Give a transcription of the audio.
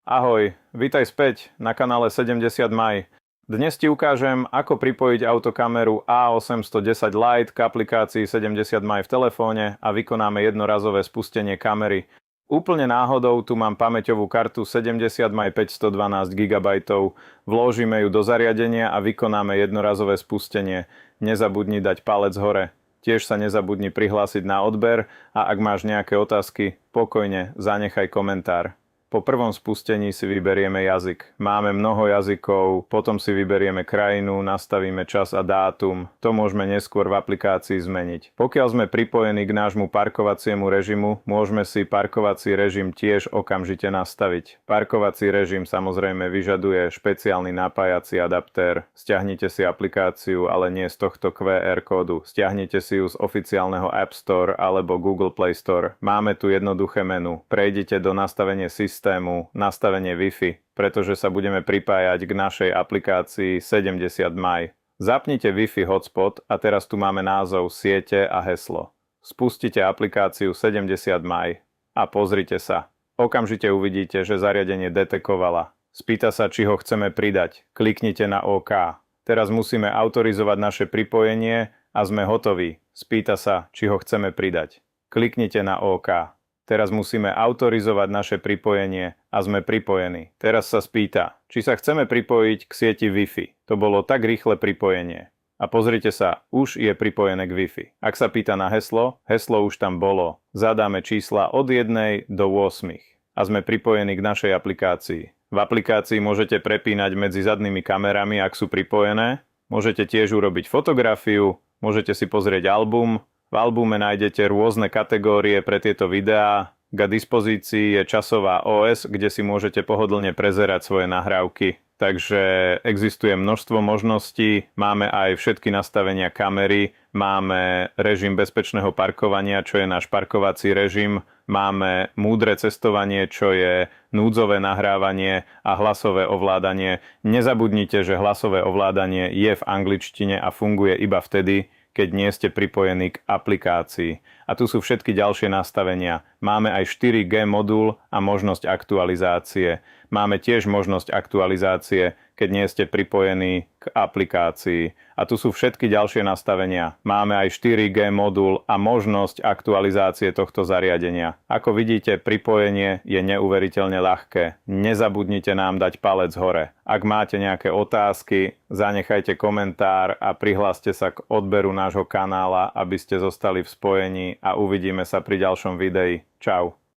Ahoj, vítaj späť na kanále 70 maj. Dnes ti ukážem, ako pripojiť autokameru A810 Lite k aplikácii 70 maj v telefóne a vykonáme jednorazové spustenie kamery. Úplne náhodou tu mám pamäťovú kartu 70 maj 512 GB. Vložíme ju do zariadenia a vykonáme jednorazové spustenie. Nezabudni dať palec hore. Tiež sa nezabudni prihlásiť na odber a ak máš nejaké otázky, pokojne zanechaj komentár. Po prvom spustení si vyberieme jazyk. Máme mnoho jazykov, potom si vyberieme krajinu, nastavíme čas a dátum. To môžeme neskôr v aplikácii zmeniť. Pokiaľ sme pripojení k nášmu parkovaciemu režimu, môžeme si parkovací režim tiež okamžite nastaviť. Parkovací režim samozrejme vyžaduje špeciálny napájací adaptér. Stiahnite si aplikáciu, ale nie z tohto QR kódu. Stiahnite si ju z oficiálneho App Store alebo Google Play Store. Máme tu jednoduché menu. Prejdite do nastavenie systému, nastavenie Wi-Fi, pretože sa budeme pripájať k našej aplikácii 70 maj. Zapnite Wi-Fi hotspot a teraz tu máme názov siete a heslo. Spustite aplikáciu 70 maj a pozrite sa. Okamžite uvidíte, že zariadenie detekovala. Spýta sa, či ho chceme pridať. Kliknite na OK. Teraz musíme autorizovať naše pripojenie a sme hotoví. Spýta sa, či ho chceme pridať. Kliknite na OK. Teraz musíme autorizovať naše pripojenie a sme pripojení. Teraz sa spýta, či sa chceme pripojiť k sieti Wi-Fi. To bolo tak rýchle pripojenie. A pozrite sa, už je pripojené k Wi-Fi. Ak sa pýta na heslo, heslo už tam bolo. Zadáme čísla od 1 do 8 a sme pripojení k našej aplikácii. V aplikácii môžete prepínať medzi zadnými kamerami, ak sú pripojené. Môžete tiež urobiť fotografiu, môžete si pozrieť album. V albume nájdete rôzne kategórie pre tieto videá. K dispozícii je časová OS, kde si môžete pohodlne prezerať svoje nahrávky. Takže existuje množstvo možností. Máme aj všetky nastavenia kamery. Máme režim bezpečného parkovania, čo je náš parkovací režim. Máme múdre cestovanie, čo je núdzové nahrávanie a hlasové ovládanie. Nezabudnite, že hlasové ovládanie je v angličtine a funguje iba vtedy, keď nie ste pripojení k aplikácii. A tu sú všetky ďalšie nastavenia. Máme aj 4G modul a možnosť aktualizácie. Máme tiež možnosť aktualizácie, keď nie ste pripojení k aplikácii. A tu sú všetky ďalšie nastavenia. Máme aj 4G modul a možnosť aktualizácie tohto zariadenia. Ako vidíte, pripojenie je neuveriteľne ľahké. Nezabudnite nám dať palec hore. Ak máte nejaké otázky, zanechajte komentár a prihláste sa k odberu nášho kanála, aby ste zostali v spojení a uvidíme sa pri ďalšom videi. Čau.